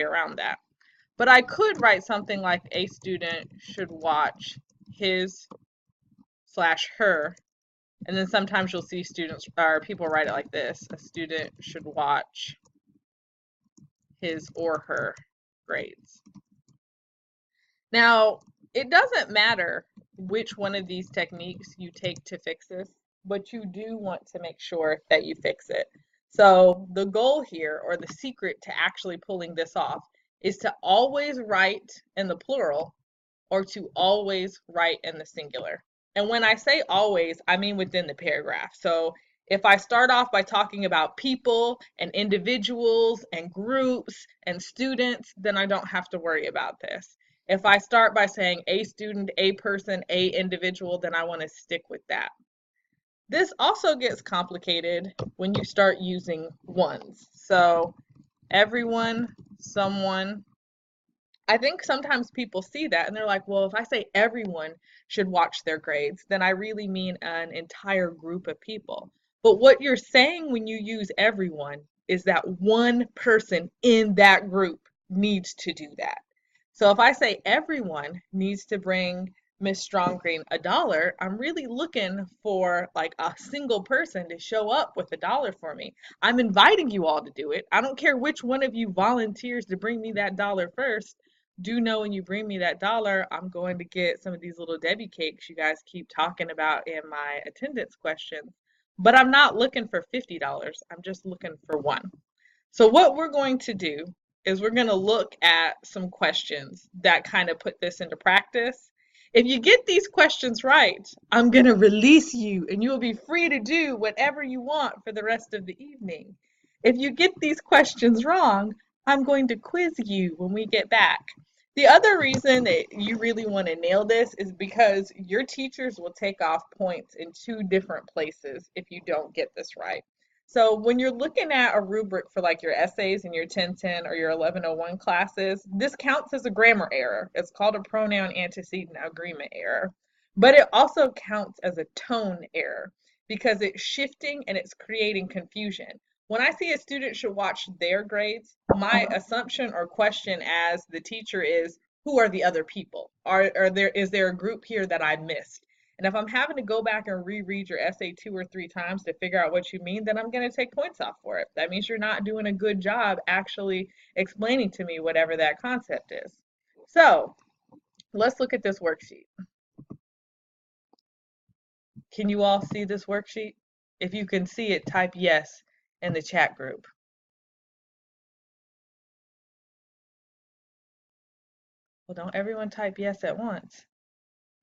around that. But I could write something like a student should watch his slash her. And then sometimes you'll see students or people write it like this. A student should watch his or her grades. Now, it doesn't matter which one of these techniques you take to fix this, but you do want to make sure that you fix it. So the goal here, or the secret to actually pulling this off, is to always write in the plural or to always write in the singular. And when I say always, I mean within the paragraph. So if I start off by talking about people and individuals and groups and students, then I don't have to worry about this. If I start by saying a student, a person, a individual, then I want to stick with that. This also gets complicated when you start using ones. So everyone, someone. I think sometimes people see that and they're like, well, if I say everyone should watch their grades, then I really mean an entire group of people. But what you're saying when you use everyone is that one person in that group needs to do that. So if I say everyone needs to bring Miss Stronggreen $1, I'm really looking for like a single person to show up with $1 for me. I'm inviting you all to do it. I don't care which one of you volunteers to bring me that dollar first. Do know when you bring me that $1, I'm going to get some of these little Debbie cakes you guys keep talking about in my attendance questions. But I'm not looking for $50. I'm just looking for one. So what we're going to do is we're going to look at some questions that kind of put this into practice. If you get these questions right, I'm going to release you and you will be free to do whatever you want for the rest of the evening. If you get these questions wrong, I'm going to quiz you when we get back. The other reason that you really want to nail this is because your teachers will take off points in two different places if you don't get this right. So when you're looking at a rubric for like your essays in your 1010 or your 1101 classes, this counts as a grammar error. It's called a pronoun antecedent agreement error. But it also counts as a tone error because it's shifting and it's creating confusion. When I see a student should watch their grades, my assumption or question as the teacher is, who are the other people? Is there a group here that I missed? And if I'm having to go back and reread your essay 2 or 3 times to figure out what you mean, then I'm going to take points off for it. That means you're not doing a good job actually explaining to me whatever that concept is. So let's look at this worksheet. Can you all see this worksheet? If you can see it, type yes in the chat group. Well, don't everyone type yes at once.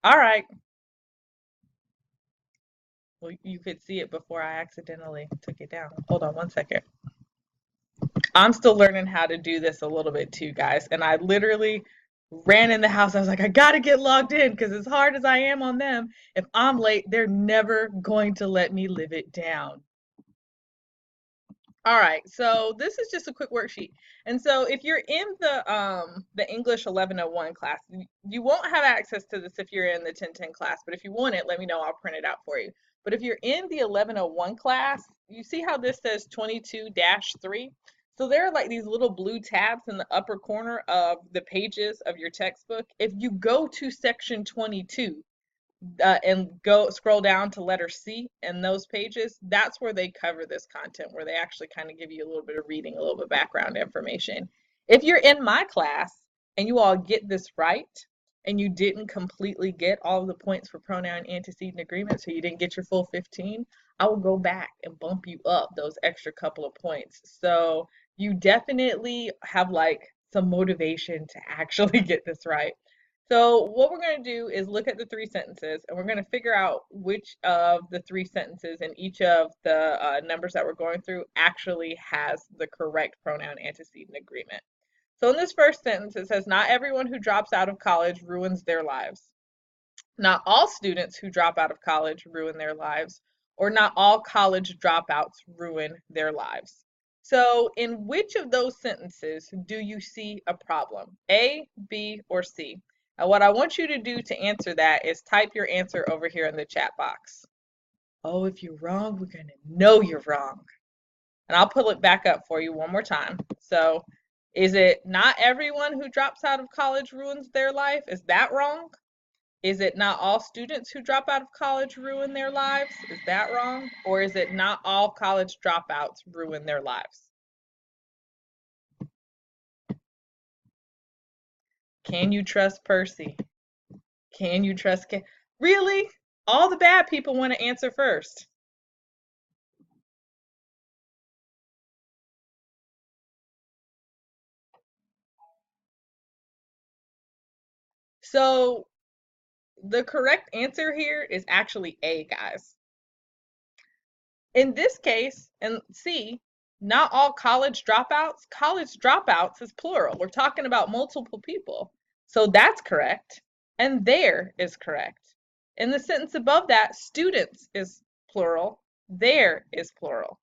All right. Well, you could see it before I accidentally took it down. Hold on 1 second. I'm still learning how to do this a little bit too, guys. And I literally ran in the house. I was like, I gotta get logged in because as hard as I am on them, if I'm late, they're never going to let me live it down. All right, so this is just a quick worksheet. And so if you're in the English 1101 class, you won't have access to this if you're in the 1010 class, but if you want it, let me know, I'll print it out for you. But if you're in the 1101 class, you see how this says 22-3? So there are like these little blue tabs in the upper corner of the pages of your textbook. If you go to section 22, and go scroll down to letter C in those pages, that's where they cover this content, where they actually kind of give you a little bit of reading, a little bit of background information. If you're in my class and you all get this right, and you didn't completely get all of the points for pronoun antecedent agreement, so you didn't get your full 15, I will go back and bump you up those extra couple of points. So you definitely have like some motivation to actually get this right. So what we're going to do is look at the 3 sentences and we're going to figure out which of the 3 sentences in each of the numbers that we're going through actually has the correct pronoun antecedent agreement. So in this first sentence, it says, not everyone who drops out of college ruins their lives. Not all students who drop out of college ruin their lives, or not all college dropouts ruin their lives. So in which of those sentences do you see a problem? A, B, or C? Now what I want you to do to answer that is type your answer over here in the chat box. Oh, if you're wrong, we're going to know you're wrong. And I'll pull it back up for you one more time. So Is it not everyone who drops out of college ruins their life? Is that wrong? Is it not all students who drop out of college ruin their lives? Is that wrong? Or is it not all college dropouts ruin their lives? Can you trust Percy? Can you trust Really? All the bad people want to answer first. So the correct answer here is actually A, guys. In this case, and C, not all college dropouts is plural. We're talking about multiple people. So that's correct. And there is correct. In the sentence above that, students is plural, there is plural.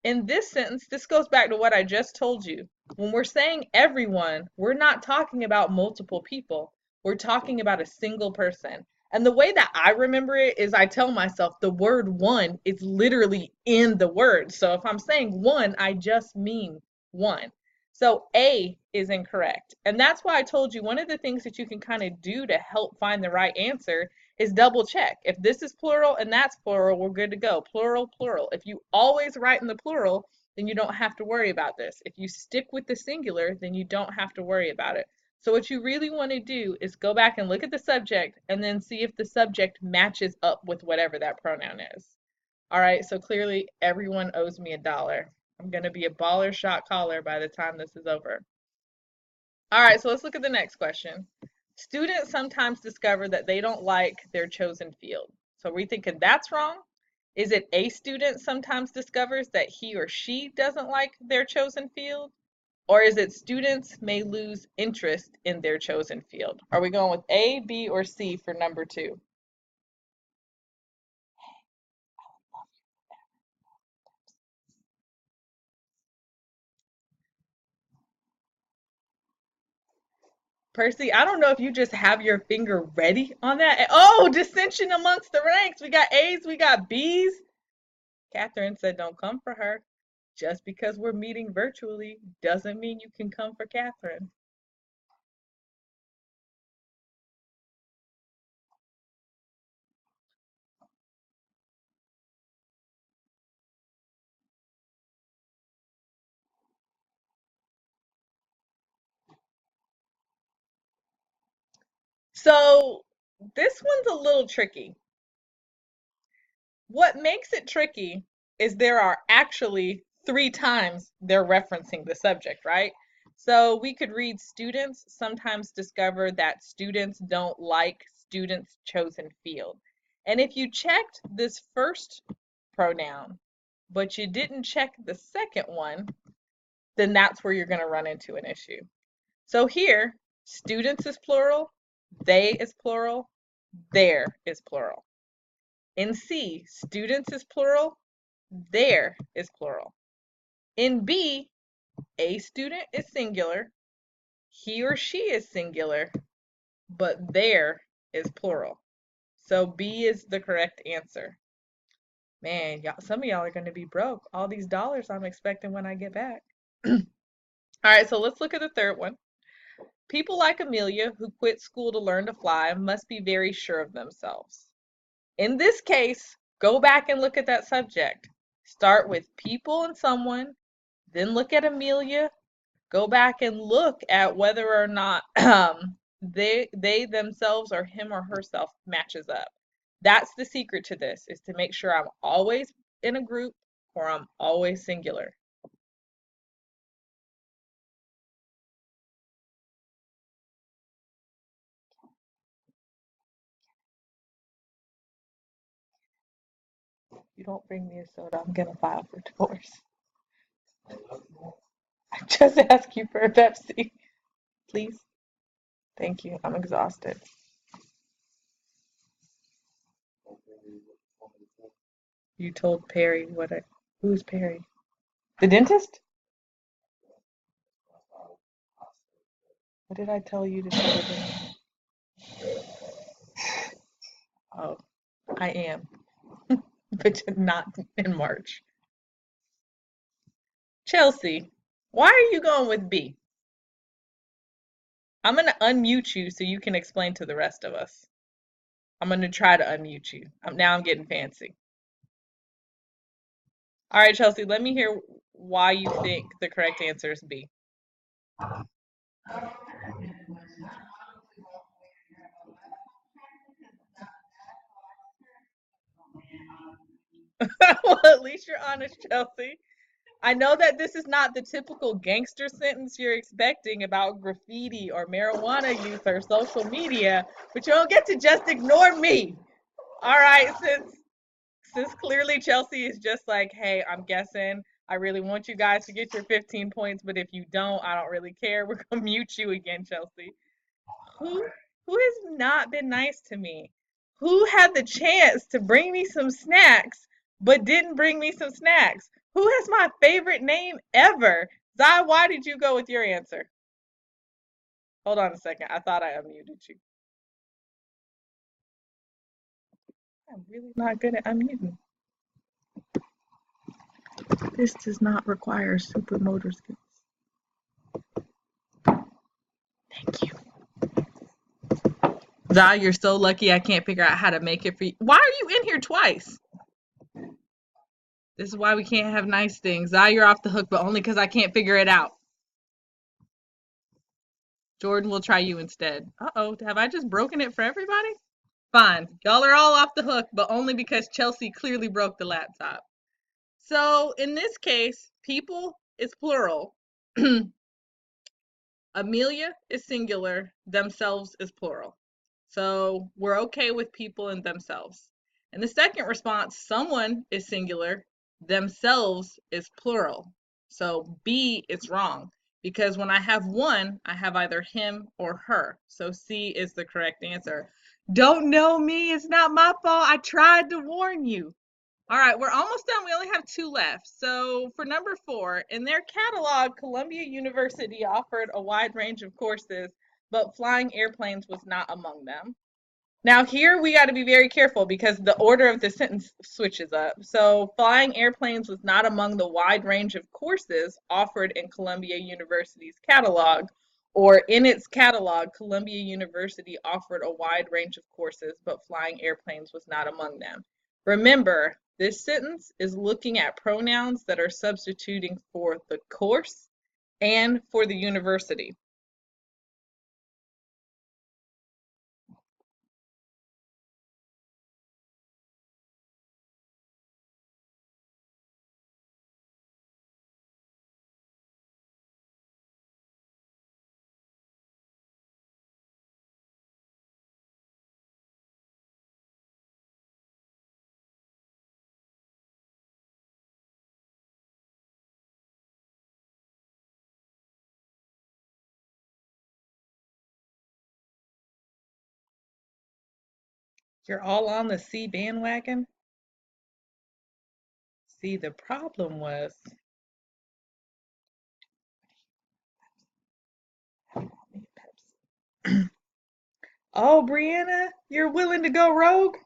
In this sentence, this goes back to what I just told you. When we're saying everyone, we're not talking about multiple people. We're talking about a single person. And the way that I remember it is I tell myself the word one is literally in the word. So if I'm saying one, I just mean one. So A is incorrect. And that's why I told you one of the things that you can kind of do to help find the right answer is double check. If this is plural and that's plural, we're good to go. Plural, plural. If you always write in the plural, then you don't have to worry about this. If you stick with the singular, then you don't have to worry about it. So what you really want to do is go back and look at the subject and then see if the subject matches up with whatever that pronoun is. All right, so clearly everyone owes me $1. I'm going to be a baller shot caller by the time this is over. All right, so let's look at the next question. Students sometimes discover that they don't like their chosen field. So are we thinking that's wrong? Is it a student sometimes discovers that he or she doesn't like their chosen field? Or is it students may lose interest in their chosen field? Are we going with A, B, or C for number 2? Percy, I don't know if you just have your finger ready on that. Oh, dissension amongst the ranks. We got A's, we got B's. Catherine said don't come for her. Just because we're meeting virtually doesn't mean you can come for Catherine. So this one's a little tricky. What makes it tricky is there are actually 3 times they're referencing the subject, right? So we could read students sometimes discover that students don't like students' chosen field. And if you checked this first pronoun, but you didn't check the second one, then that's where you're going to run into an issue. So here, students is plural, they is plural, there is plural. In C, students is plural, there is plural. In B, a student is singular, he or she is singular, but there is plural. So B is the correct answer. Man, y'all, some of y'all are going to be broke. All these dollars I'm expecting when I get back. All right, so let's look at the third one. People like Amelia who quit school to learn to fly must be very sure of themselves. In this case, go back and look at that subject. Start with people and someone, then look at Amelia. Go back and look at whether or not they themselves or him or herself matches up. That's the secret to this, is to make sure I'm always in a group or I'm always singular. You don't bring me a soda, I'm gonna file for divorce. I just asked you for a Pepsi, please. Thank you. I'm exhausted. You told Perry what I. Who's Perry? The dentist? What did I tell you to tell the dentist? Oh, I am, but not in March. Chelsea, why are you going with B? I'm going to unmute you so you can explain to the rest of us. I'm going to try to unmute you. Now I'm getting fancy. All right, Chelsea, let me hear why you think the correct answer is B. Well, at least you're honest, Chelsea. I know that this is not the typical gangster sentence you're expecting about graffiti or marijuana use or social media, but you don't get to just ignore me. All right, since clearly Chelsea is just like, hey, I'm guessing. I really want you guys to get your 15 points, but if you don't, I don't really care. We're gonna mute you again, Chelsea. Who who has not been nice to me? Who had the chance to bring me some snacks but didn't bring me some snacks? Who has my favorite name ever? Zai, why did you go with your answer? Hold on a second. I thought I unmuted you. I'm really not good at unmuting. This does not require super motor skills. Thank you. Zai, you're so lucky I can't figure out how to make it for you. Why are you in here twice? This is why we can't have nice things. Zai, you're off the hook, but only because I can't figure it out. Jordan, will try you instead. Uh-oh, have I just broken it for everybody? Fine. Y'all are all off the hook, but only because Chelsea clearly broke the laptop. So in this case, people is plural. Amelia is singular. Themselves is plural. So we're okay with people and themselves. In the second response, someone is singular. Themselves is plural. So B is wrong because when I have one, I have either him or her. So C is the correct answer. Don't know me. It's not my fault. I tried to warn you. All right, we're almost done. We only have two left. So for number 4, in their catalog, Columbia University offered a wide range of courses, but flying airplanes was not among them. Now here we got to be very careful because the order of the sentence switches up. So flying airplanes was not among the wide range of courses offered in Columbia University's catalog, or in its catalog, Columbia University offered a wide range of courses, but flying airplanes was not among them. Remember, this sentence is looking at pronouns that are substituting for the course and for the university. You're all on the C bandwagon? See, the problem was, oh, Brianna, you're willing to go rogue?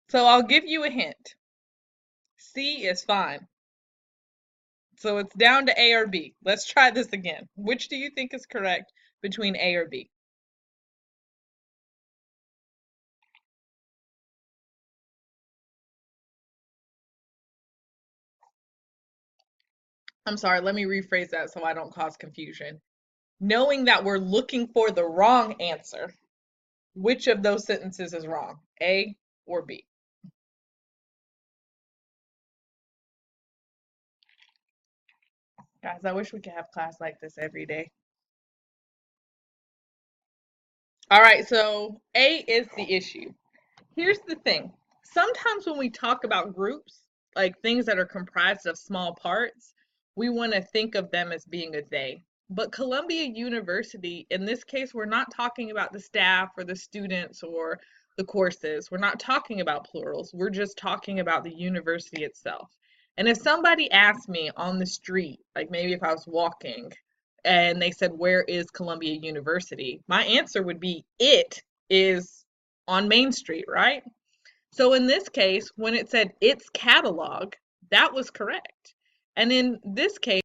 So I'll give you a hint. C is fine. So it's down to A or B. Let's try this again. Which do you think is correct between A or B? I'm sorry, let me rephrase that so I don't cause confusion. Knowing that we're looking for the wrong answer, which of those sentences is wrong? A or B? Guys, I wish we could have class like this every day. All right, so A is the issue. Here's the thing. Sometimes when we talk about groups, like things that are comprised of small parts, we want to think of them as being a they. But Columbia University, in this case, we're not talking about the staff or the students or the courses. We're not talking about plurals. We're just talking about the university itself. And if somebody asked me on the street, like maybe if I was walking and they said, "Where is Columbia University?" My answer would be, "It is on Main Street," right? So in this case, when it said its catalog, that was correct. And in this case,